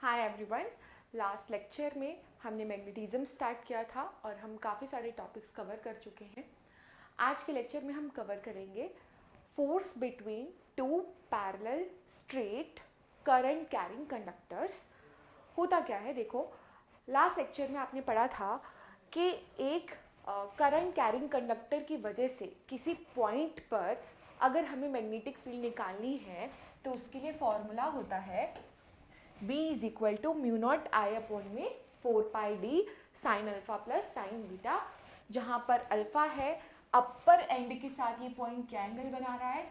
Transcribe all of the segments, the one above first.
Hi everyone. Last lecture में हमने magnetism start किया था और हम काफ़ी सारे टॉपिक्स कवर कर चुके हैं। आज के लेक्चर में हम कवर करेंगे force between two parallel straight current carrying conductors. होता क्या है, देखो लास्ट लेक्चर में आपने पढ़ा था कि एक करंट कैरिंग कंडक्टर की वजह से किसी पॉइंट पर अगर हमें मैग्नेटिक फील्ड निकालनी है तो उसके लिए फॉर्मूला होता है B is equal to mu naught I upon में 4πd sine alpha plus sine beta, जहाँ पर अल्फा है अपर एंड के साथ ये पॉइंट क्या एंगल बना रहा है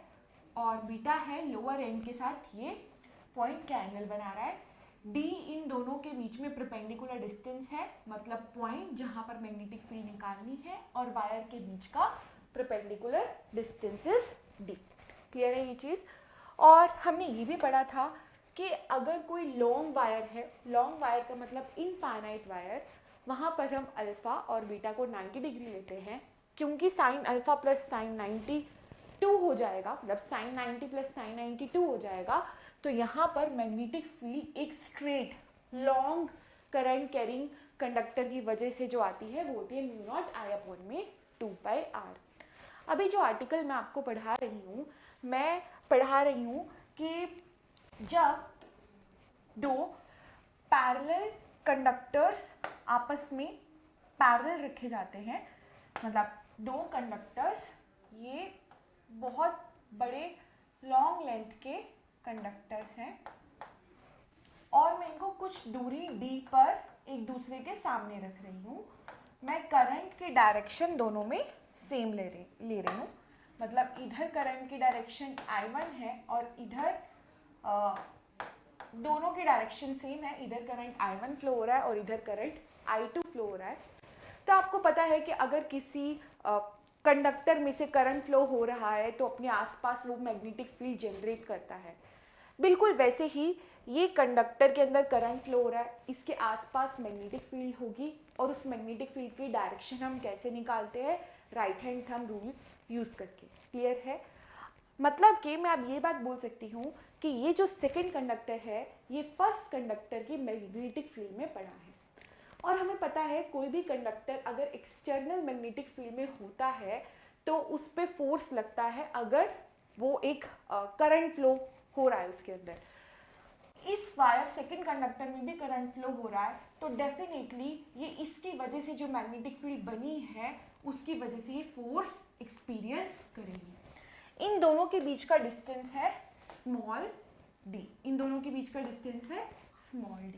और बीटा है लोअर एंड के साथ ये पॉइंट क्या एंगल बना रहा है। D इन दोनों के बीच में परपेंडिकुलर डिस्टेंस है, मतलब पॉइंट जहाँ पर मैग्नेटिक फील्ड निकालनी है और वायर के बीच का perpendicular distance is D। Clear है ये चीज़। और हमने ये भी पढ़ा था कि अगर कोई लॉन्ग वायर है, लॉन्ग वायर का मतलब इनफाइनाइट वायर, वहाँ पर हम अल्फ़ा और बीटा को 90 डिग्री लेते हैं, क्योंकि साइन अल्फ़ा प्लस साइन 92 हो जाएगा, मतलब साइन 90 प्लस साइन 92 हो जाएगा। तो यहाँ पर मैग्नेटिक फील्ड एक straight long current carrying conductor की वजह से जो आती है वो होती है म्यू नॉट आई अपॉन में 2πr। अभी जो आर्टिकल मैं आपको पढ़ा रही हूँ, मैं पढ़ा रही हूँ कि जब दो पैरेलल कंडक्टर्स आपस में पैरेलल रखे जाते हैं, मतलब दो कंडक्टर्स ये बहुत बड़े लॉन्ग लेंथ के कंडक्टर्स हैं और मैं इनको कुछ दूरी d पर एक दूसरे के सामने रख रही हूँ। मैं करंट की डायरेक्शन दोनों में सेम ले रही हूँ, मतलब इधर करंट की डायरेक्शन I1 है और इधर दोनों की डायरेक्शन सेम है। इधर करंट I1 फ्लो हो रहा है और इधर करंट I2 फ्लो हो रहा है। तो आपको पता है कि अगर किसी कंडक्टर में से करंट फ्लो हो रहा है तो अपने आसपास वो मैग्नेटिक फील्ड जनरेट करता है। बिल्कुल वैसे ही ये कंडक्टर के अंदर करंट फ्लो हो रहा है, इसके आसपास मैग्नेटिक फील्ड होगी और उस मैग्नेटिक फील्ड की डायरेक्शन हम कैसे निकालते हैं, right hand thumb rule use करके। क्लियर है। मतलब कि मैं अब ये बात बोल सकती हूँ कि ये जो सेकंड कंडक्टर है ये फर्स्ट कंडक्टर की मैग्नेटिक फील्ड में पड़ा है। और हमें पता है कोई भी कंडक्टर अगर एक्सटर्नल मैग्नेटिक फील्ड में होता है तो उस पर फोर्स लगता है अगर वो एक करंट फ्लो हो रहा है उसके अंदर। इस वायर सेकंड कंडक्टर में भी करंट फ्लो हो रहा है तो डेफिनेटली ये इसकी वजह से जो मैग्नेटिक फील्ड बनी है उसकी वजह से ये फोर्स एक्सपीरियंस करेगी। इन दोनों के बीच का डिस्टेंस है स्मॉल d, इन दोनों के बीच का डिस्टेंस है स्मॉल d।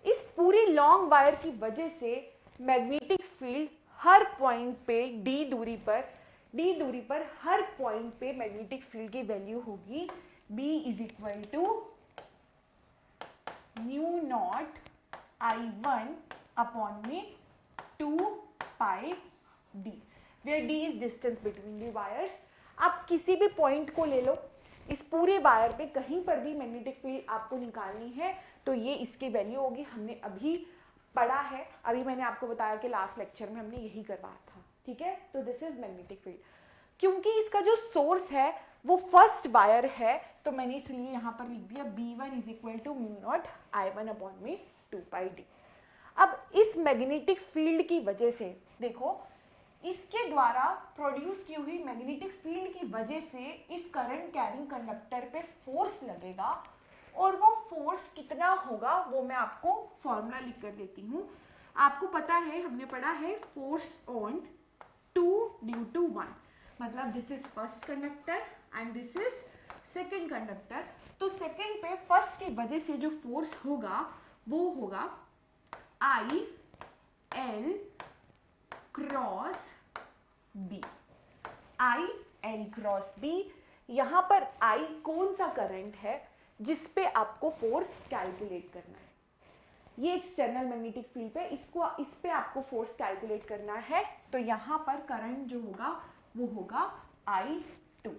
इस पूरी लॉन्ग वायर की वजह से मैग्नेटिक फील्ड हर पॉइंट पे d दूरी पर हर पॉइंट पे मैग्नेटिक फील्ड की वैल्यू होगी B is equal to mu naught I1 upon में 2πd, where d is distance between the wires. आप किसी भी पॉइंट को ले लो, इस पूरे वायर पे कहीं पर भी मैग्नेटिक फील्ड आपको निकालनी है तो ये इसकी वैल्यू होगी। हमने अभी पढ़ा है, अभी मैंने आपको बताया कि लास्ट लेक्चर में हमने यही करवाया था। ठीक है, तो दिस इज मैग्नेटिक फील्ड। क्योंकि इसका जो सोर्स है वो फर्स्ट वायर है तो मैंने इसलिए यहाँ पर लिख दिया B1 is equal to mu naught I1 upon में 2πd। अब इस मैग्नेटिक फील्ड की वजह से देखो, इसके द्वारा प्रोड्यूस की हुई मैग्नेटिक फील्ड की वजह से इस करंट कैरिंग कंडक्टर पे फोर्स लगेगा और वो फोर्स कितना होगा वो मैं आपको फॉर्मूला लिख कर देती हूँ। आपको पता है, हमने पढ़ा है फोर्स ऑन 2 ड्यू टू 1, मतलब this is first conductor and this is second conductor. तो सेकेंड पे फर्स्ट की वजह से जो फोर्स होगा वो होगा IL cross B, IL cross B। यहाँ पर I कौन सा करंट है जिस पे आपको फोर्स कैलकुलेट करना है। ये एक्सटर्नल मैग्नेटिक फील्ड पे इस पे आपको फोर्स कैलकुलेट करना है, तो यहाँ पर करंट जो होगा वो होगा I2।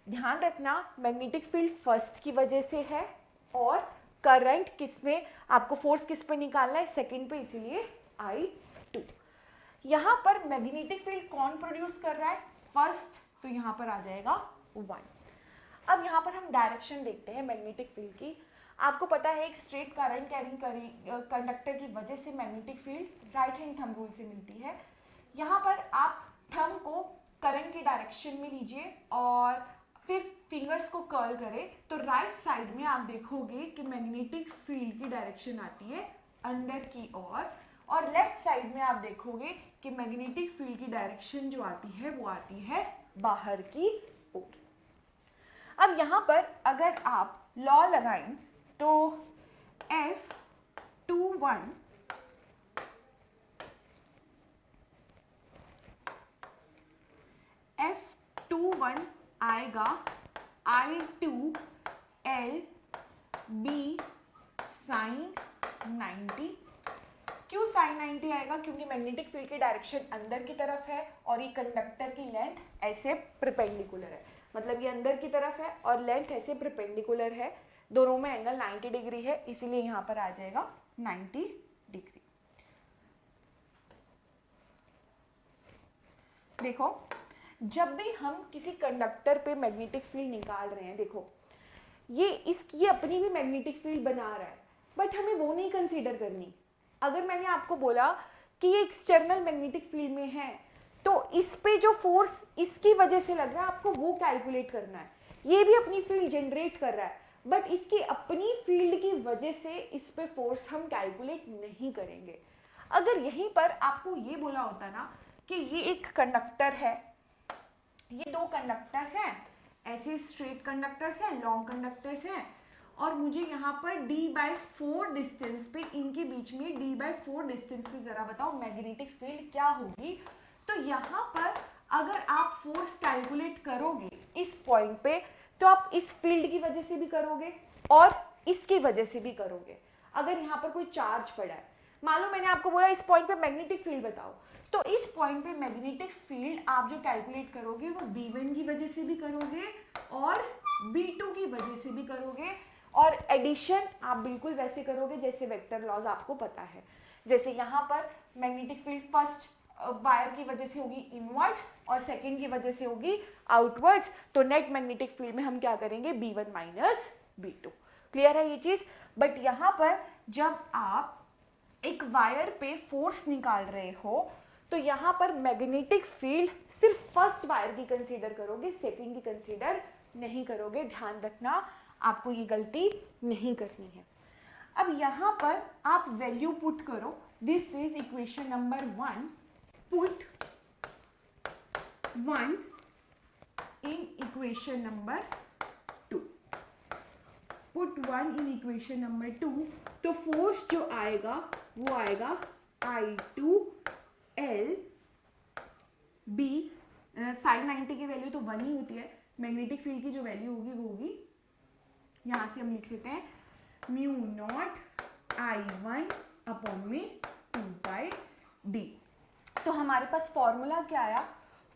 ध्यान रखना मैग्नेटिक फील्ड फर्स्ट की वजह से है और करंट किस में, आपको फोर्स किस पे निकालना है, सेकंड पे, इसीलिए I2। यहाँ पर मैग्नेटिक फील्ड कौन प्रोड्यूस कर रहा है, फर्स्ट, तो यहाँ पर आ जाएगा 1। अब यहाँ पर हम डायरेक्शन देखते हैं मैग्नेटिक फील्ड की। आपको पता है एक स्ट्रेट करंट कैरिंग कंडक्टर की वजह से magnetic field right hand thumb rule से मिलती है। यहाँ पर आप थंब को करंट की डायरेक्शन में लीजिए और फिर फिंगर्स को कर्ल करें तो राइट साइड में आप देखोगे कि मैग्नेटिक फील्ड की डायरेक्शन आती है अंदर की ओर और लेफ्ट साइड में आप देखोगे कि मैग्नेटिक फील्ड की डायरेक्शन जो आती है वो आती है बाहर की ओर। अब यहाँ पर अगर आप लॉ लगाएं तो F21 आएगा I2L B साइन 90। क्यों साइन 90 आएगा? क्योंकि मैग्नेटिक फील्ड की डायरेक्शन अंदर की तरफ है और ये कंडक्टर की लेंथ ऐसे परपेंडिकुलर है, मतलब ये अंदर की तरफ है और लेंथ ऐसे परपेंडिकुलर है, दोनों में एंगल 90 डिग्री है, इसीलिए यहाँ पर आ जाएगा 90 डिग्री। देखो जब भी हम किसी कंडक्टर पे मैग्नेटिक फील्ड निकाल रहे हैं, देखो ये अपनी भी मैग्नेटिक फील्ड बना रहा है, बट हमें वो नहीं कंसीडर करनी। अगर मैंने आपको बोला कि ये एक्सटर्नल मैग्नेटिक फील्ड में है तो इस पे जो फोर्स इसकी वजह से लग रहा है आपको वो कैलकुलेट करना है। ये भी अपनी फील्ड जनरेट कर रहा है बट इसकी अपनी फील्ड की वजह से इस पे फोर्स हम कैलकुलेट नहीं करेंगे। अगर यहीं पर आपको ये बोला होता ना कि ये एक कंडक्टर है, ये दो कंडक्टर्स हैं, ऐसे स्ट्रेट कंडक्टर्स हैं, लॉन्ग कंडक्टर्स हैं और मुझे यहाँ पर d/4 डिस्टेंस पे इनके बीच में d/4 डिस्टेंस पे जरा बताओ मैग्नेटिक फील्ड क्या होगी। तो यहाँ पर अगर आप फोर्स कैलकुलेट करोगे इस पॉइंट पे तो आप इस फील्ड की वजह से भी करोगे और इसकी वजह से भी करोगे। अगर यहाँ पर कोई चार्ज पड़ा है, मान लो मैंने आपको बोला इस पॉइंट पे मैग्नेटिक फील्ड बताओ, तो इस पॉइंट पे मैग्नेटिक फील्ड आप जो कैलकुलेट करोगे वो B1 की वजह से भी करोगे और B2 की वजह से भी करोगे और एडिशन आप बिल्कुल वैसे करोगे जैसे वेक्टर लॉज आपको पता है। जैसे यहाँ पर मैग्नेटिक फील्ड फर्स्ट वायर की वजह से होगी इनवर्ड्स और सेकंड की वजह से होगी आउटवर्ड्स, तो नेट मैग्नेटिक फील्ड में हम क्या करेंगे B1 माइनस B2। क्लियर है ये चीज? बट यहाँ पर जब आप एक वायर पे फोर्स निकाल रहे हो तो यहाँ पर मैग्नेटिक फील्ड सिर्फ फर्स्ट वायर की कंसीडर करोगे, सेकंड की कंसीडर नहीं करोगे। ध्यान रखना, आपको ये गलती नहीं करनी है। अब यहाँ पर आप वैल्यू पुट करो, this is equation number 1, put 1 in equation number 2, put 1 in equation number 2, तो फोर्स जो आएगा वो आएगा I2L B, साइन 90 की वैल्यू तो 1 ही होती है, मैग्नेटिक फील्ड की जो वैल्यू होगी वो होगी, यहाँ से हम लिख लेते हैं μ0 I1 अपॉन में 2/d। तो हमारे पास फॉर्मूला क्या आया?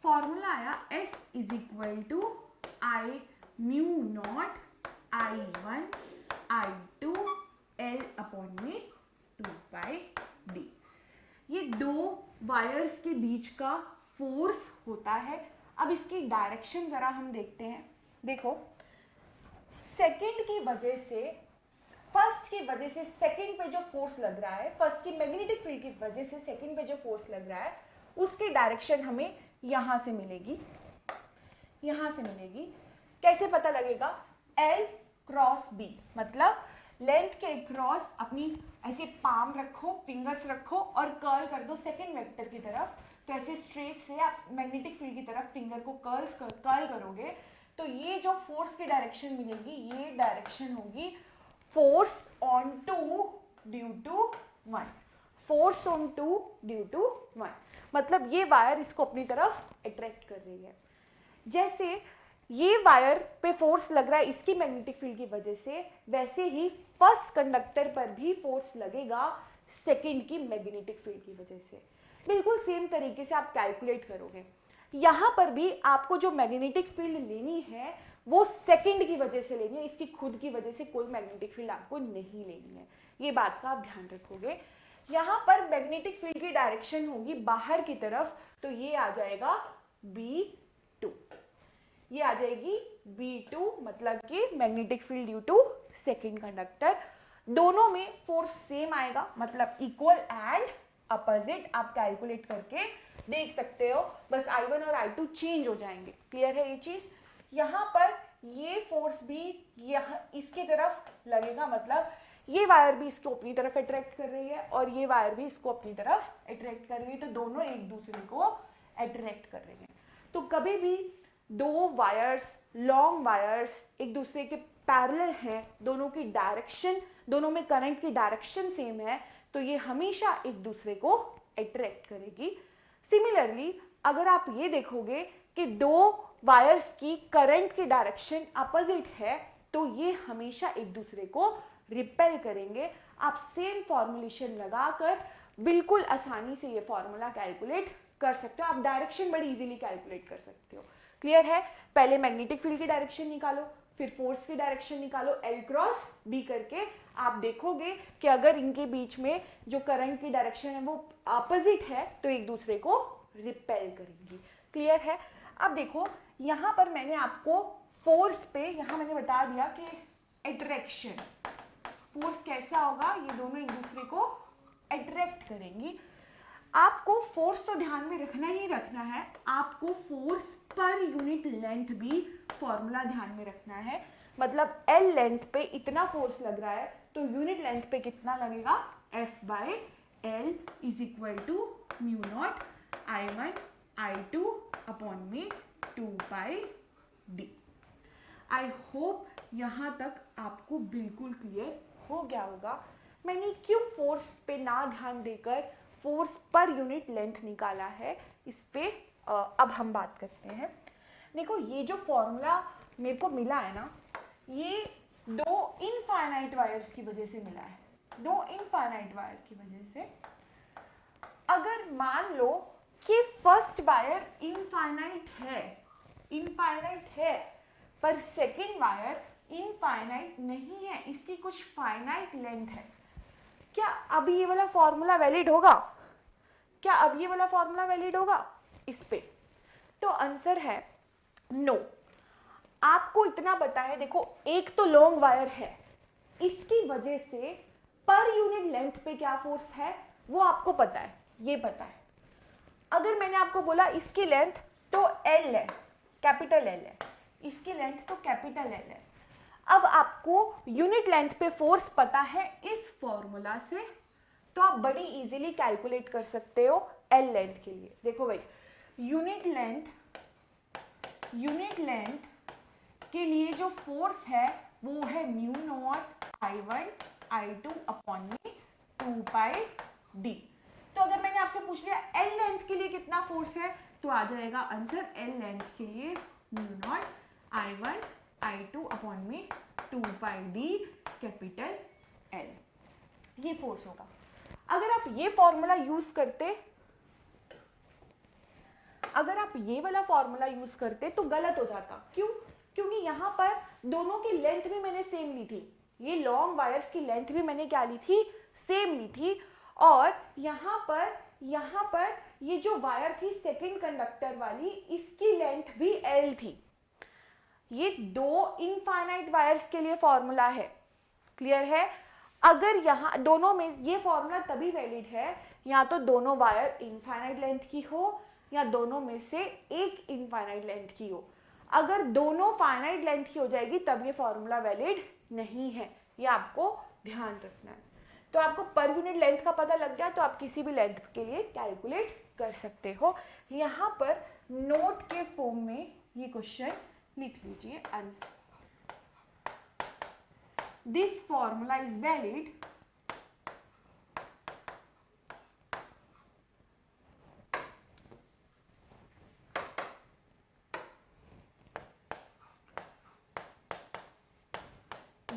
फॉर्मूला आया F is equal to I μ0 I1 I2 L upon में 2/d। ये दो वायर्स के बीच का फोर्स होता है। अब इसकी डायरेक्शन जरा हम देखते हैं। देखो सेकंड की वजह से फर्स्ट की वजह से सेकंड पे जो फोर्स लग रहा है, फर्स्ट की मैग्नेटिक फील्ड की वजह से सेकंड पे जो फोर्स लग रहा है उसकी डायरेक्शन हमें यहां से मिलेगी, यहां से मिलेगी। कैसे पता लगेगा? L क्रॉस B, मतलब लेंथ के क्रॉस अपनी ऐसे पाम रखो, फिंगर्स रखो और कर्ल कर दो सेकंड वेक्टर की तरफ। तो ऐसे स्ट्रेट से आप मैग्नेटिक फील्ड की तरफ फिंगर को कर्ल करोगे तो ये जो फोर्स की डायरेक्शन मिलेगी ये डायरेक्शन होगी force on 2 due to 1, force on 2 due to 1, मतलब ये वायर इसको अपनी तरफ अट्रैक्ट कर रही है। जैसे ये वायर पे फोर्स लग रहा है इसकी मैग्नेटिक फील्ड की वजह से, वैसे ही फर्स्ट कंडक्टर पर भी फोर्स लगेगा सेकंड की मैग्नेटिक फील्ड की वजह से। बिल्कुल सेम तरीके से आप कैलकुलेट करोगे। यहाँ पर भी आपको जो मैग्नेटिक फील्ड लेनी है वो सेकंड की वजह से लेनी है, इसकी खुद की वजह से कोई मैग्नेटिक फील्ड आपको नहीं लेनी है। ये बात का आप ध्यान रखोगे। यहाँ पर मैग्नेटिक फील्ड की डायरेक्शन होगी बाहर की तरफ, तो ये आ जाएगा B2, ये आ जाएगी B2, मतलब कि magnetic field due to second conductor, दोनों में फोर्स सेम आएगा, मतलब इक्वल एंड अपोजिट आप कैलकुलेट करके देख सकते हो, बस I1 और I2 चेंज हो जाएंगे। क्लियर है ये चीज? यहाँ पर ये फोर्स भी यहाँ इसके तरफ लगेगा, मतलब ये वायर भी इसको अपनी तरफ अट्रैक्ट कर रही है और ये वायर भी इसको अपनी तरफ अट्रैक्ट कर रही है, तो दोनों एक दूसरे को अट्रैक्ट कर रही हैं। तो कभी भी दो वायर्स, लॉन्ग वायर्स एक दूसरे के पैरेलल हैं, दोनों की डायरेक्शन, दोनों में करंट की डायरेक्शन सेम है, तो ये हमेशा एक दूसरे को अट्रैक्ट करेगी। सिमिलरली अगर आप ये देखोगे कि दो वायर्स की करंट की डायरेक्शन अपोजिट है, तो ये हमेशा एक दूसरे को रिपेल करेंगे। आप सेम फॉर्मुलेशन लगाकर बिल्कुल आसानी से ये फॉर्मूला कैलकुलेट कर सकते हो, आप डायरेक्शन बड़ी इजीली कैलकुलेट कर सकते हो। क्लियर है? पहले मैग्नेटिक फील्ड की डायरेक्शन निकालो, फिर फोर्स की डायरेक्शन निकालो, L क्रॉस B करके आप देखोगे कि अगर इनके बीच में जो करंट की डायरेक्शन है वो अपोजिट है, तो एक दूसरे को रिपेल करेंगी। क्लियर है? अब देखो यहाँ पर मैंने आपको फोर्स पे यहाँ मैंने बता दिया कि अट्रैक्शन फोर्स कैसा होगा, ये दोनों एक दूसरे को अट्रैक्ट करेंगी। आपको फोर्स तो ध्यान में रखना ही रखना है, आपको फोर्स पर यूनिट लेंथ भी फॉर्मूला ध्यान में रखना है, मतलब L लेंथ पे इतना फोर्स लग रहा है तो यूनिट लेंथ पे कितना लगेगा, F/L is equal to mu naught I1 I2 upon में 2πd। आई होप यहाँ तक आपको बिल्कुल क्लियर हो गया होगा। मैंने क्यों फोर्स पे ना ध्यान देकर फोर्स पर यूनिट लेंथ निकाला है, इस पे अब हम बात करते हैं। देखो ये जो फॉर्मूला मेरे को मिला है ना, ये दो इनफाइनाइट वायर्स की वजह से मिला है, दो इनफाइनाइट वायर की वजह से। अगर मान लो कि फर्स्ट वायर इनफाइनाइट है पर सेकेंड वायर इनफाइनाइट नहीं है, इसकी कुछ फाइनाइट लेंथ है, क्या अब ये वाला फॉर्मूला वैलिड होगा? क्या अब ये वाला फॉर्मूला वैलिड होगा इस पे? तो आंसर है नो। आपको इतना पता है, देखो एक तो लॉन्ग वायर है, इसकी वजह से पर यूनिट लेंथ पे क्या फोर्स है वो आपको पता है, ये पता है। अगर मैंने आपको बोला इसकी लेंथ तो L है, कैपिटल L है, इसकी लेंथ तो कैपिटल L है। अब आपको यूनिट लेंथ पे फोर्स पता है इस फॉर्मूला से, तो आप बड़ी इजीली कैलकुलेट कर सकते हो L लेंथ के लिए। देखो भाई, यूनिट लेंथ के लिए जो फोर्स है वो है mu naught I1 I2 upon में 2πd। तो अगर मैंने आपसे पूछ लिया L लेंथ के लिए कितना फोर्स है, तो आ जाएगा आंसर L लेंथ के लिए mu naught I1 I2 upon में 2πd कैपिटल L, ये फोर्स होगा। अगर आप ये फॉर्मूला यूज करते, अगर आप ये वाला फॉर्मूला यूज करते तो गलत हो जाता। क्यों? क्योंकि यहाँ पर दोनों की लेंथ भी मैंने सेम ली थी, ये लॉन्ग वायर्स की लेंथ भी मैंने क्या ली थी, सेम ली थी। और यहाँ पर ये जो वायर थी सेकंड कंडक्टर वाली, इसकी लेंथ भी L थी। ये दो इनफाइनाइट वायर्स के लिए फॉर्मूला है। क्लियर है? अगर यहाँ दोनों में ये फॉर्मूला तभी वैलिड है या तो दोनों वायर इनफाइनाइट लेंथ की हो या दोनों में से एक इनफाइनाइट लेंथ की हो। अगर दोनों फाइनाइट लेंथ की हो जाएगी तब ये फॉर्मूला वैलिड नहीं है, ये आपको ध्यान रखना है। तो आपको पर यूनिट लेंथ का पता लग गया तो आप किसी भी लेंथ के लिए कैलकुलेट कर सकते हो। यहाँ पर नोट के फॉर्म में ये क्वेश्चन लिख लीजिए answer. This formula is valid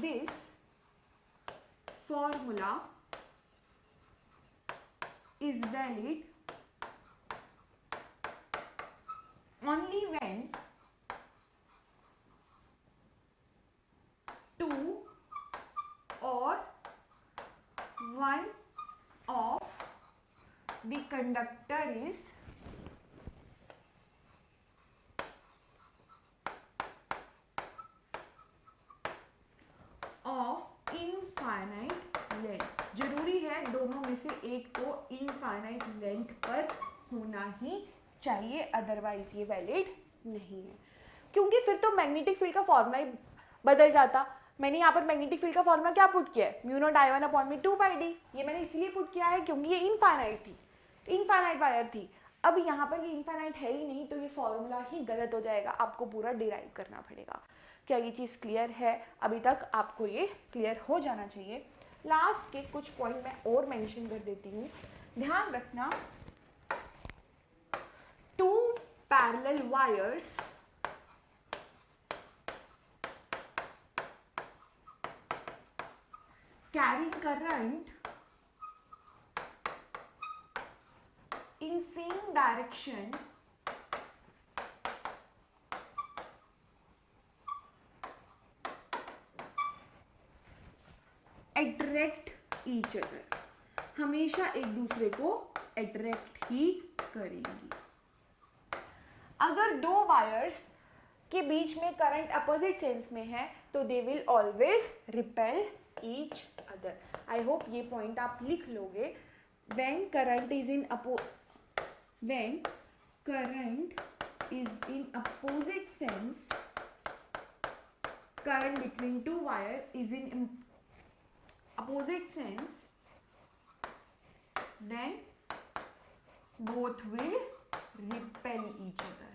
this formula is valid only when two or one of the conductor is of length, जरूरी है दोनों में से एक को इनफाइनाइट लेंथ पर होना ही चाहिए, अदरवाइज ये वैलिड नहीं है, क्योंकि फिर तो मैग्नेटिक फील्ड का फॉर्मूला ही बदल जाता। मैंने यहाँ पर मैग्नेटिक फील्ड का फॉर्मूला क्या पुट किया है, म्यू नॉट I1 अपॉन में 2πd, ये मैंने इसलिए पुट किया है क्योंकि ये इनफाइनाइट थी, इनफाइनाइट वायर थी। अब यहाँ पर ये इनफाइनाइट है ही नहीं, तो ये फॉर्मूला ही गलत हो जाएगा, आपको पूरा डिराइव करना पड़ेगा। क्या ये चीज़ क्लियर है? अभी तक आपको ये क्लियर हो जाना चाहिए। लास्ट के कुछ पॉइंट मैं और मेंशन कर देती हूँ, ध्यान रखना। Two parallel wires carry current in same direction attract each other, हमेशा एक दूसरे को अट्रैक्ट ही करेंगी। अगर दो वायर्स के बीच में करंट अपोजिट सेंस में है तो they will always repel each other. I hope ये पॉइंट आप लिख लोगे। when current is in opposite sense, current between two wire is in opposite sense, then both will repel each other.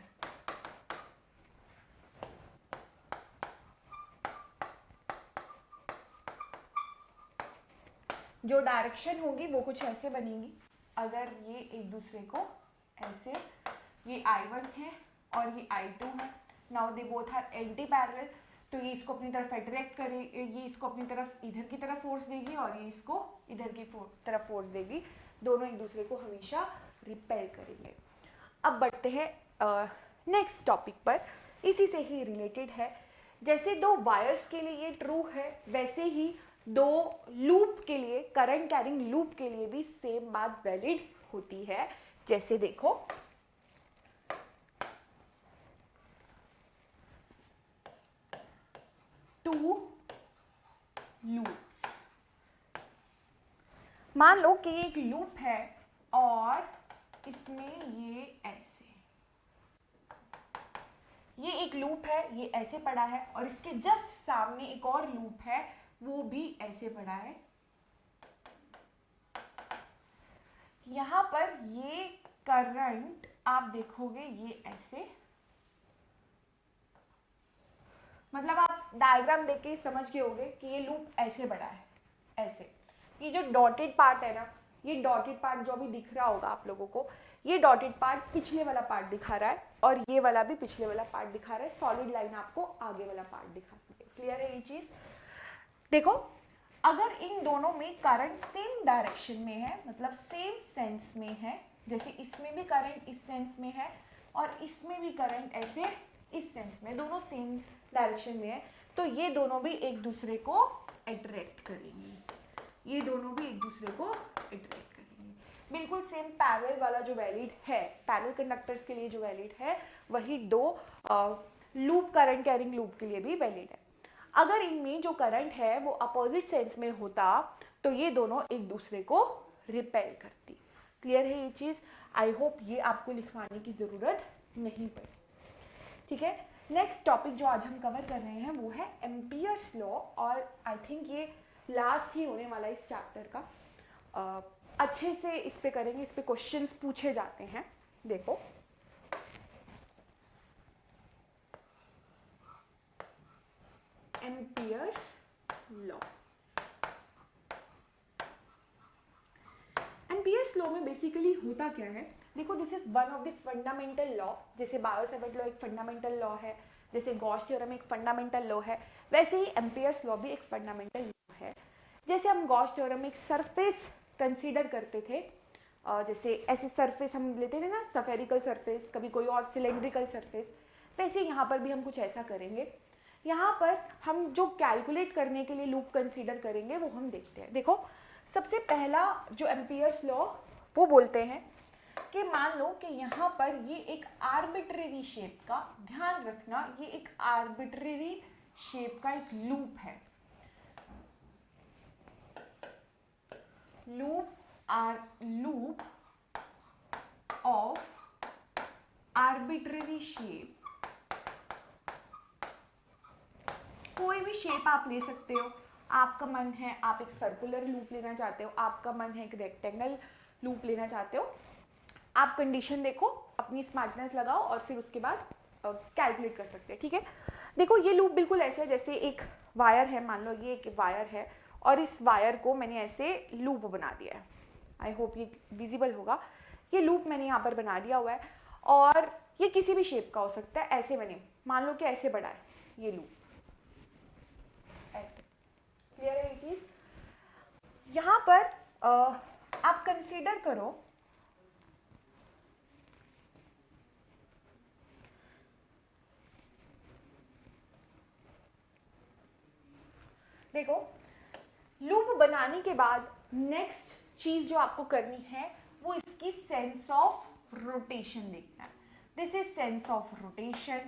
जो direction होगी वो कुछ ऐसे बनेगी, अगर ये एक दूसरे को ऐसे, ये I1 है और ये I2 है, now they both are anti parallel, तो ये इसको अपनी तरफ अट्रैक्ट करे, ये इसको अपनी तरफ इधर की तरफ फोर्स देगी और ये इसको इधर की तरफ फोर्स देगी, दोनों एक दूसरे को हमेशा रिपेल करेंगे। अब बढ़ते हैं नेक्स्ट टॉपिक पर, इसी से ही रिलेटेड है। जैसे दो वायर्स के लिए ये ट्रू है, वैसे ही दो लूप के लिए, करंट कैरिंग लूप के लिए भी सेम बात वैलिड होती है। जैसे देखो, टू लूप्स, मान लो कि एक लूप है और इसमें ये ऐसे, ये एक लूप है, ये ऐसे पड़ा है और इसके जस्ट सामने एक और लूप है, वो भी ऐसे पड़ा है। यहां पर ये करंट आप देखोगे ये ऐसे, मतलब आप डायग्राम देख के समझ गए होंगे कि ये लूप ऐसे बड़ा है, ऐसे। ये जो डॉटेड पार्ट है ना, ये डॉटेड पार्ट जो अभी दिख रहा होगा आप लोगों को, ये डॉटेड पार्ट पिछले वाला पार्ट दिखा रहा है और ये वाला भी पिछले वाला पार्ट दिखा रहा है, सॉलिड लाइन आपको आगे वाला पार्ट दिखाती है। क्लियर है ये चीज? देखो, अगर इन दोनों में करंट सेम डायरेक्शन में है, मतलब सेम सेंस में है, जैसे इसमें भी करंट इस सेंस में है और इसमें भी करंट ऐसे इस सेंस में, दोनों सेम डायरेक्शन में है, तो ये दोनों भी एक दूसरे को अट्रैक्ट करेंगे, ये दोनों भी एक दूसरे को अट्रैक्ट करेंगे। बिल्कुल सेम पैरेलल वाला जो वैलिड है, पैरेलल कंडक्टर्स के लिए जो वैलिड है, वही दो लूप करंट कैरिंग लूप के लिए भी वैलिड है। अगर इनमें जो करंट है वो अपोजिट सेंस में होता तो ये दोनों एक दूसरे को रिपेल करती। क्लियर है ये चीज? आई होप ये आपको लिखवाने की जरूरत नहीं पड़ी। ठीक है, नेक्स्ट टॉपिक जो आज हम कवर कर रहे हैं वो है एम्पियर्स लॉ, और आई थिंक ये लास्ट ही होने वाला इस चैप्टर का। अच्छे से इस पे करेंगे, इस पे क्वेश्चंस पूछे जाते हैं। देखो, एम्पियर्स लॉ, एम्पियर्स लॉ में बेसिकली होता क्या है, देखो, this is one of the fundamental law. जैसे बायो-सेवर्ट लॉ एक फंडामेंटल लॉ है, जैसे गॉस थ्योरम एक फंडामेंटल लॉ है, वैसे ही एम्पियर्स लॉ भी एक फंडामेंटल लॉ है। जैसे हम गॉस थ्योरम में एक सरफेस कंसीडर करते थे, जैसे ऐसे सरफेस हम लेते थे ना, स्फेरिकल सरफेस, कभी कोई और सिलेंड्रिकल सरफेस, वैसे यहाँ पर भी हम कुछ ऐसा करेंगे। यहाँ पर हम जो कैलकुलेट करने के लिए लूप कंसीडर करेंगे वो हम देखते हैं। देखो, सबसे पहला जो एम्पियर्स लॉ वो बोलते हैं कि मान लो कि यहाँ पर ये एक आर्बिट्रेरी शेप का, ध्यान रखना, ये एक आर्बिट्रेरी शेप का एक लूप है। लूप ऑफ आर्बिट्ररी शेप, कोई भी शेप आप ले सकते हो। आपका मन है आप एक सर्कुलर लूप लेना चाहते हो, आपका मन है एक रेक्टेंगल लूप लेना चाहते हो, आप कंडीशन देखो, अपनी स्मार्टनेस लगाओ और फिर उसके बाद कैलकुलेट कर सकते हैं, ठीक है। देखो ये लूप बिल्कुल ऐसे है जैसे एक वायर है, मान लो ये एक वायर है और इस वायर को मैंने ऐसे लूप बना दिया है। आई होप ये विजिबल होगा। ये लूप मैंने यहाँ पर बना दिया हुआ है और ये किसी भी शेप का हो सकता है। ऐसे मैंने मान लो कि ऐसे बड़ा है ये लूप, ऐसे। क्लियर है ये चीज। यहाँ पर आप कंसीडर करो देखो लूप बनाने के बाद नेक्स्ट चीज जो आपको करनी है वो इसकी सेंस ऑफ रोटेशन देखना है। This is sense of rotation.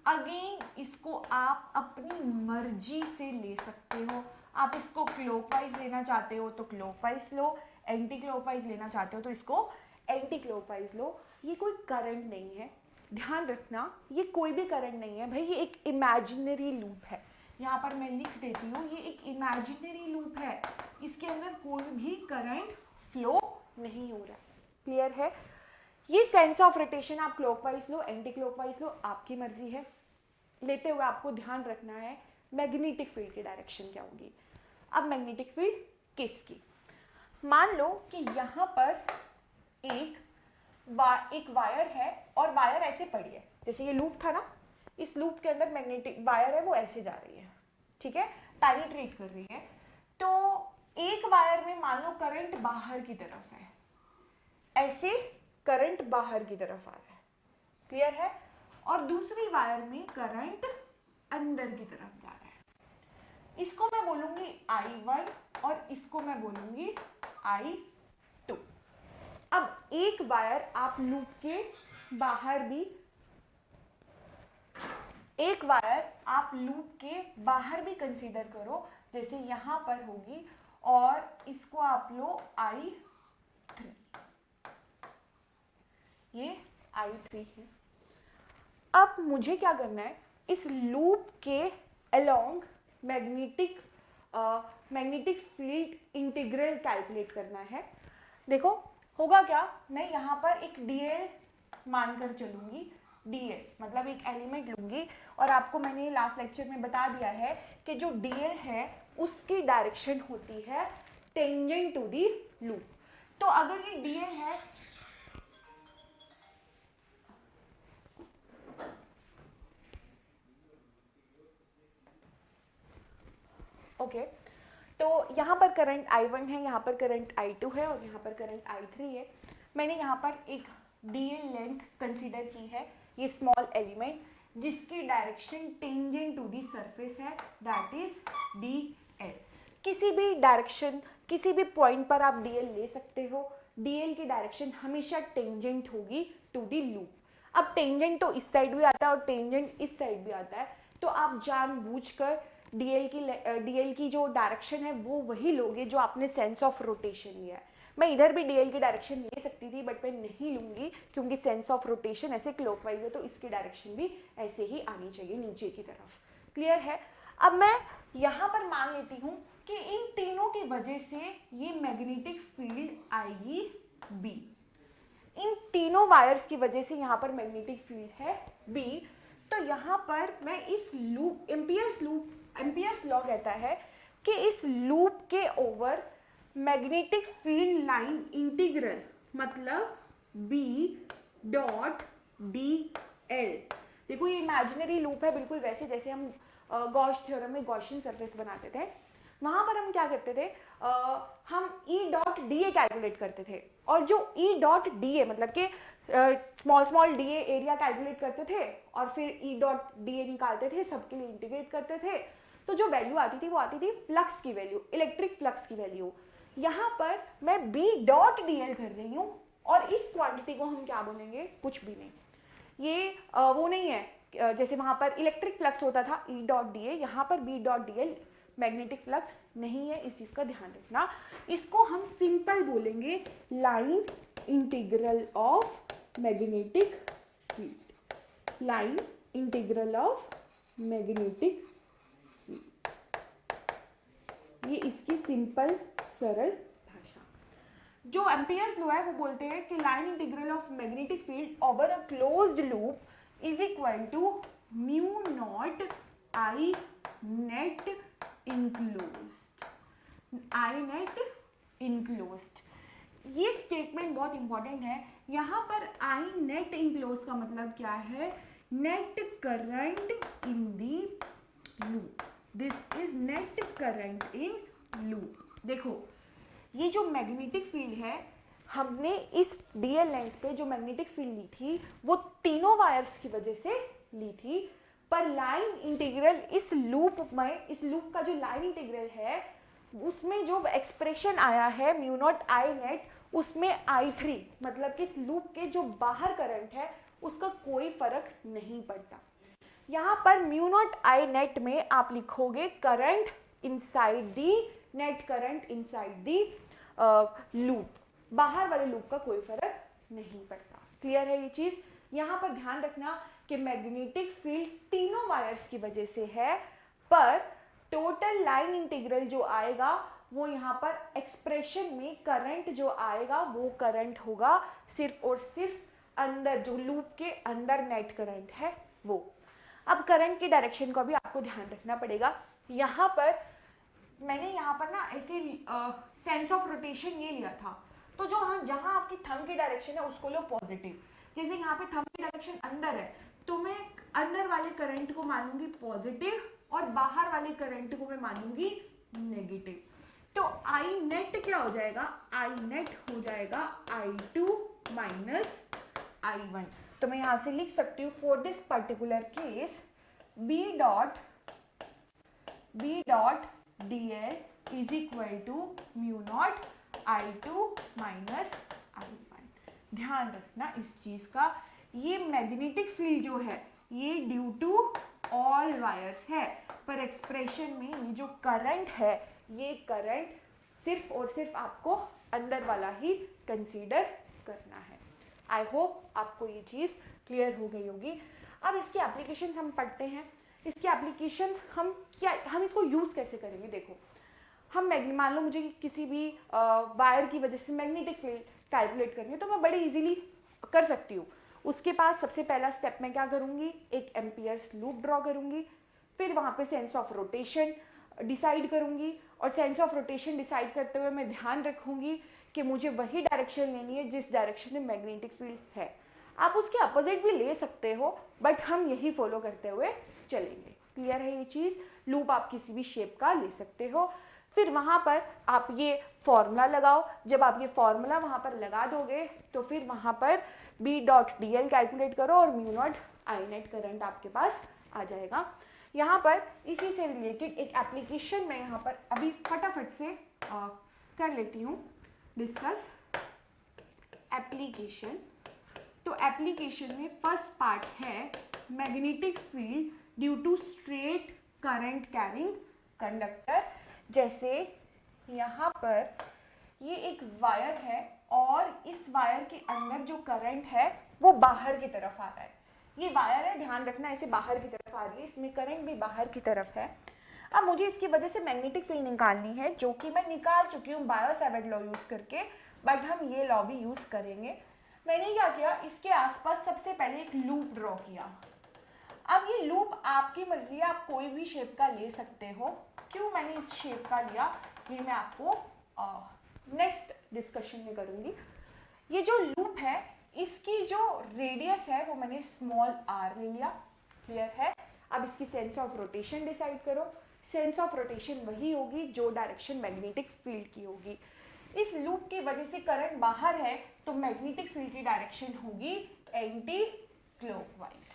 Again इसको आप अपनी मर्जी से ले सकते हो। आप इसको क्लॉकवाइज लेना चाहते हो तो क्लॉकवाइज लो, एंटी क्लॉकवाइज लेना चाहते हो तो इसको एंटी क्लॉकवाइज लो। ये कोई करंट नहीं है, ध्यान रखना, ये कोई भी करंट नहीं है भाई, ये एक इमेजिनरी लूप है। यहाँ पर मैं लिख देती हूँ ये एक इमेजिनरी लूप है, इसके अंदर कोई भी करंट फ्लो नहीं हो रहा है। क्लियर है। ये सेंस ऑफ रोटेशन आप क्लॉकवाइज लो, एंटी क्लॉकवाइज लो, आपकी मर्जी है। लेते हुए आपको ध्यान रखना है मैग्नेटिक फील्ड की डायरेक्शन क्या होगी। अब मैग्नेटिक फील्ड किसकी, मान लो कि यहाँ पर एक वायर है और वायर ऐसे पड़ी है, जैसे ये लूप था ना, इस लूप के अंदर मैग्नेटिक वायर है वो ऐसे जा रही है, ठीक है, पेनिट्रेट कर रही है। तो एक वायर में मान लो करंट बाहर की तरफ है, ऐसे करंट बाहर की तरफ आ रहा है, क्लियर है, और दूसरी वायर में करंट अंदर की तरफ जा रहा है। इसको मैं बोलूंगी I1 और इसको मैं बोलूंगी I2। अब एक वायर आप लूप के बाहर भी, एक वायर आप लूप के बाहर भी कंसीडर करो, जैसे यहां पर होगी, और इसको आप लो I3, ये I3 है। अब मुझे क्या करना है, इस लूप के along magnetic field integral calculate करना है। देखो होगा क्या, मैं यहाँ पर एक dl मानकर चलूंगी। dl मतलब एक एलिमेंट लूंगी और आपको मैंने लास्ट लेक्चर में बता दिया है कि जो dl है उसकी डायरेक्शन होती है टेंजेंट टू दी लूप। तो अगर ये dl है, ओके, तो यहाँ पर करंट I1 है, यहाँ पर करंट I2 है और यहाँ पर करंट I3 है। मैंने यहाँ पर एक dl लेंथ कंसीडर की है, ये स्मॉल एलिमेंट जिसकी direction tangent to the surface है, दैट इज dl। किसी भी डायरेक्शन, किसी भी पॉइंट पर आप dl ले सकते हो। dl की डायरेक्शन हमेशा टेंजेंट होगी टू दी लूप। अब टेंजेंट तो इस साइड भी आता है और टेंजेंट इस साइड भी आता है, तो आप जानबूझकर dl की जो डायरेक्शन है वो वही लोगे जो आपने सेंस ऑफ रोटेशन लिया है। मैं इधर भी dl की डायरेक्शन ले सकती थी बट मैं नहीं लूंगी क्योंकि सेंस ऑफ रोटेशन ऐसे क्लॉकवाइज है, तो इसकी डायरेक्शन भी ऐसे ही आनी चाहिए नीचे की तरफ। क्लियर है। अब मैं यहाँ पर मान लेती हूँ कि इन तीनों की वजह से ये मैग्नेटिक फील्ड आएगी B। इन तीनों वायर्स की वजह से यहाँ पर मैग्नेटिक फील्ड है B। तो यहाँ पर मैं इस लूप, एम्पियर्स लॉ कहता है कि इस लूप के over magnetic field line integral मतलब B डॉट dl। देखो ये इमेजिनरी लूप है, बिल्कुल वैसे जैसे हम गॉस थ्योरम में गॉसियन सरफेस बनाते थे, वहां पर हम क्या करते थे, हम E डॉट DA कैलकुलेट करते थे, और जो E डॉट DA मतलब कि स्मॉल DA एरिया कैलकुलेट करते थे और फिर E डॉट DA निकालते थे, सबके लिए इंटीग्रेट करते थे, तो जो वैल्यू आती थी वो आती थी फ्लक्स की वैल्यू, इलेक्ट्रिक फ्लक्स की वैल्यू। यहाँ पर मैं B डॉट DL कर रही हूँ और इस क्वांटिटी को हम क्या बोलेंगे, कुछ भी नहीं, ये वो नहीं है जैसे वहां पर इलेक्ट्रिक फ्लक्स होता था E डॉट DA, यहाँ पर B dot DL magnetic flux नहीं है, इस चीज़ का ध्यान रखना। इसको हम सिंपल बोलेंगे line integral of magnetic field, line integral of magnetic field, ये इसकी सिंपल सरल भाषा। जो एम्पियर्स लॉ है वो बोलते हैं कि line integral of magnetic field over a closed loop is equal to mu naught I net enclosed, I net enclosed. ये स्टेटमेंट बहुत इंपॉर्टेंट है। यहाँ पर आई नेट इनक्लोज का मतलब क्या है? Net current in the loop, this is net current in loop. देखो ये जो मैग्नेटिक फील्ड है, हमने इस डीएल लेंथ पे जो मैग्नेटिक फील्ड ली थी वो तीनों वायर्स की वजह से ली थी, पर लाइन इंटीग्रल इस लूप में, इस लूप का जो लाइन इंटीग्रल है उसमें जो एक्सप्रेशन आया है म्यू नॉट आई नेट, उसमें I3 मतलब कि इस लूप के जो बाहर करंट है उसका कोई फर्क नहीं पड़ता। यहाँ पर म्यू नॉट आई नेट में आप लिखोगे current inside the, net current inside the loop, बाहर वाले लूप का कोई फर्क नहीं पड़ता। क्लियर है ये चीज? यहाँ पर ध्यान रखना कि मैग्नेटिक फील्ड तीनों वायर्स की वजह से है, पर टोटल लाइन इंटीग्रल जो आएगा वो यहाँ पर एक्सप्रेशन में करंट जो आएगा वो करंट होगा सिर्फ और सिर्फ अंदर, जो लूप के अंदर नेट करंट है वो। अब करंट की डायरेक्शन का भी आपको ध्यान रखना पड़ेगा। यहाँ पर मैंने यहाँ पर ना ऐसे सेंस ऑफ रोटेशन ये लिया था, तो जो हाँ जहाँ आपकी थंब की डायरेक्शन है उसको लो पॉजिटिव। जैसे यहाँ पे थंब की डायरेक्शन अंदर है तो मैं अंदर वाले करंट को मानूंगी पॉजिटिव और बाहर वाले करंट को मैं मानूंगी नेगेटिव। तो आई नेट क्या हो जाएगा? आई नेट हो जाएगा I2 माइनस I1। तो मैं यहां से लिख सकती हूँ for this particular case B dot DL is equal to mu naught I2 minus I1। ध्यान रखना इस चीज का। ये मैग्नेटिक फील्ड जो है ये ड्यू टू ऑल वायर्स है, पर एक्सप्रेशन में ये जो करंट है ये करंट सिर्फ और सिर्फ आपको अंदर वाला ही कंसीडर करना है। आई होप आपको ये चीज़ क्लियर हो गई होगी। अब इसकी एप्लीकेशंस हम पढ़ते हैं। इसकी एप्लीकेशंस हम इसको यूज़ कैसे करेंगे? देखो हम मान लो मुझे किसी भी वायर की वजह से मैग्नेटिक फील्ड कैलकुलेट करनी है तो मैं बड़े इजीली कर सकती हूँ। उसके पास सबसे पहला स्टेप मैं क्या करूँगी? एक एम्पियर्स लूप ड्रॉ करूँगी, फिर वहाँ पे सेंस ऑफ रोटेशन डिसाइड करूँगी, और सेंस ऑफ रोटेशन डिसाइड करते हुए मैं ध्यान रखूँगी कि मुझे वही डायरेक्शन लेनी है जिस डायरेक्शन में मैग्नेटिक फील्ड है। आप उसके अपोजिट भी ले सकते हो, बट हम यही फॉलो करते हुए चलेंगे। क्लियर है ये चीज़? लूप आप किसी भी शेप का ले सकते हो। फिर वहाँ पर आप ये फॉर्मूला लगाओ। जब आप ये फॉर्मूला वहाँ पर लगा दोगे तो फिर वहाँ पर B डॉट DL कैलकुलेट करो और mu naught I net current आपके पास आ जाएगा। यहाँ पर इसी से रिलेटेड एक एप्लीकेशन मैं यहाँ पर अभी फटाफट से कर लेती हूँ डिस्कस। एप्लीकेशन, तो एप्लीकेशन में फर्स्ट पार्ट है magnetic field due to straight current carrying conductor. जैसे यहाँ पर ये एक वायर है और इस वायर के अंदर जो करंट है वो बाहर की तरफ आ रहा है। ये वायर है, ध्यान रखना, ऐसे बाहर की तरफ आ रही है, इसमें करंट भी बाहर की तरफ है। अब मुझे इसकी वजह से मैग्नेटिक फील्ड निकालनी है, जो कि मैं निकाल चुकी हूँ बायो-सैवर्ट लॉ यूज करके, बट हम ये लॉ भी यूज करेंगे। मैंने क्या किया, इसके आसपास सबसे पहले एक लूप ड्रॉ किया। अब ये लूप आपकी मर्जी है, आप कोई भी शेप का ले सकते हो। क्यों मैंने इस शेप का लिया ये मैं आपको नेक्स्ट डिस्कशन में करूंगी। ये जो लूप है इसकी जो रेडियस है वो मैंने स्मॉल r ले लिया। क्लियर है? अब इसकी सेंस ऑफ रोटेशन डिसाइड करो। सेंस ऑफ रोटेशन वही होगी जो डायरेक्शन मैग्नेटिक फील्ड की होगी। इस लूप की वजह से करंट बाहर है तो मैग्नेटिक फील्ड की डायरेक्शन होगी एंटी क्लॉकवाइज,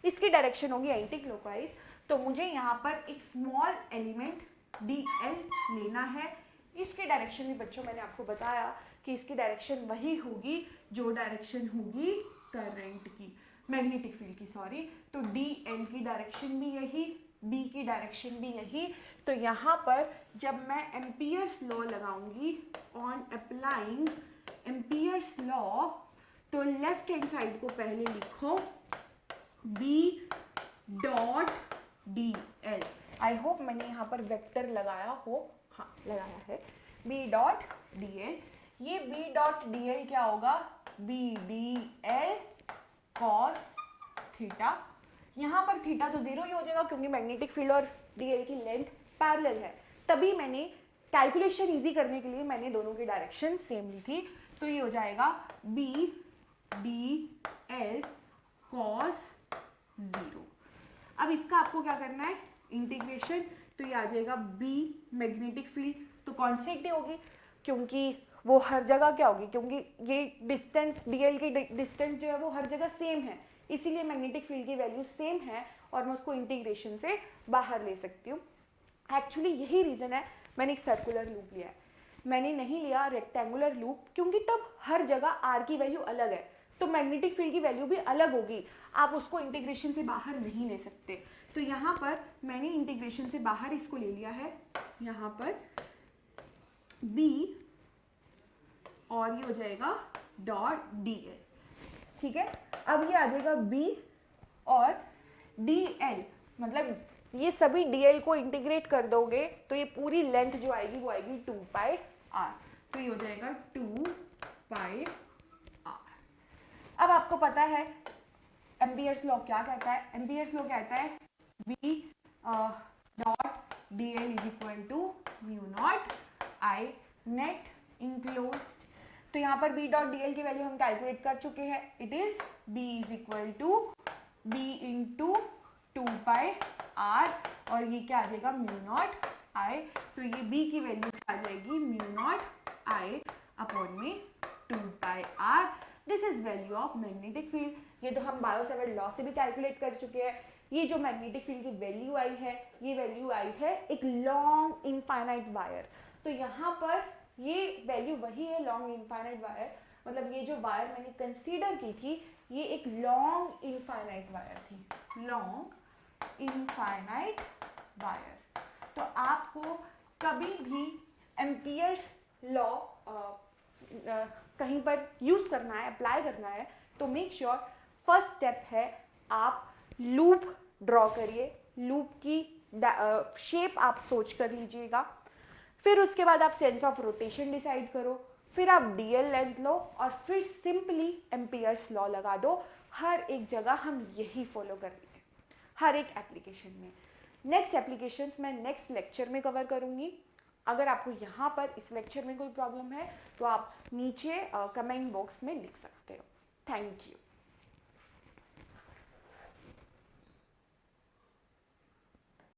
इसकी डायरेक्शन होगी एंटी क्लॉकवाइज। तो मुझे यहाँ पर एक स्मॉल एलिमेंट dl लेना है। इसकी डायरेक्शन भी बच्चों मैंने आपको बताया कि इसकी डायरेक्शन वही होगी जो डायरेक्शन होगी करंट की, मैग्नेटिक फील्ड की, सॉरी। तो dl की डायरेक्शन भी यही, बी की डायरेक्शन भी यही। तो यहाँ पर जब मैं एम्पियर्स लॉ लगाऊंगी, ऑन अप्लाइंग एम्पियर्स लॉ, तो लेफ्ट हैंड साइड को पहले लिखो B dot D L. I hope मैंने यहाँ पर वेक्टर लगाया हो, हाँ लगाया है, बी डॉट डी एल। ये बी डॉट डी एल क्या होगा, B D L cos theta. यहाँ पर थीटा तो जीरो ही हो जाएगा क्योंकि मैग्नेटिक फील्ड और डी एल की लेंथ पैरेलल है, तभी मैंने कैलकुलेशन इजी करने के लिए मैंने दोनों की डायरेक्शन सेम ली थी। तो ये हो जाएगा B D L cos zero. अब इसका आपको क्या करना है, इंटीग्रेशन। तो ये आ जाएगा बी मैग्नेटिक फील्ड, तो कॉन्स्टेंट ही होगी क्योंकि वो हर जगह क्या होगी, क्योंकि ये डिस्टेंस डीएल की डिस्टेंस जो है वो हर जगह सेम है, इसीलिए मैग्नेटिक फील्ड की वैल्यू सेम है और मैं उसको इंटीग्रेशन से बाहर ले सकती हूँ। एक्चुअली यही रीज़न है मैंने एक सर्कुलर लूप लिया है, मैंने नहीं लिया रेक्टेंगुलर लूप, क्योंकि तब हर जगह आर की वैल्यू अलग है तो मैग्नेटिक फील्ड की वैल्यू भी अलग होगी, आप उसको इंटीग्रेशन से बाहर नहीं ले सकते। तो यहाँ पर मैंने इंटीग्रेशन से बाहर इसको ले लिया है, यहाँ पर B और ये हो जाएगा डॉट डी एल, ठीक है। अब ये आ जाएगा B और डी एल, मतलब ये सभी डी एल को इंटीग्रेट कर दोगे तो ये पूरी लेंथ जो आएगी वो आएगी 2 पाई आर, तो ये हो जाएगा 2 पाई आर। अब आपको पता है एम्पियर्स लॉ क्या कहता है, एम्पियर्स लॉ कहता है B dot D L is equal to mu naught I net enclosed. तो यहाँ पर B डॉट डी एल की वैल्यू हम कैलकुलेट कर चुके हैं, it is B is equal to B into 2 pi R और ये क्या आ जाएगा म्यू नॉट आई। तो ये B की वैल्यू आ जाएगी म्यू नॉट आई अपॉन में 2 pi r. This is value of magnetic field. ये तो हम बायो-सेवर्ट लॉ से भी कैलकुलेट कर चुके हैं। ये जो मैग्नेटिक फील्ड की वैल्यू आई है, ये वैल्यू आई है एक लॉन्ग इनफाइनाइट वायर। तो यहाँ पर ये वैल्यू वही है लॉन्ग इनफाइनाइट वायर, मतलब ये जो वायर मैंने कंसीडर की थी ये एक लॉन्ग इनफाइनाइट वायर थी, लॉन्ग इनफाइनाइट वायर। तो आपको कभी भी एम्पियर्स लॉ कहीं पर यूज करना है, अप्लाई करना है, तो मेक श्योर फर्स्ट स्टेप है आप लूप ड्रॉ करिए, लूप की शेप आप सोच कर लीजिएगा, फिर उसके बाद आप सेंस ऑफ रोटेशन डिसाइड करो, फिर आप डीएल लेंथ लो और फिर सिंपली एम्पियर्स लॉ लगा दो। हर एक जगह हम यही फॉलो कर रहे हैं, हर एक एप्लीकेशन में। नेक्स्ट एप्लीकेशंस मैं नेक्स्ट लेक्चर में कवर करूंगी। अगर आपको यहाँ पर इस लेक्चर में कोई प्रॉब्लम है तो आप नीचे कमेंट बॉक्स में लिख सकते हो। Thank you.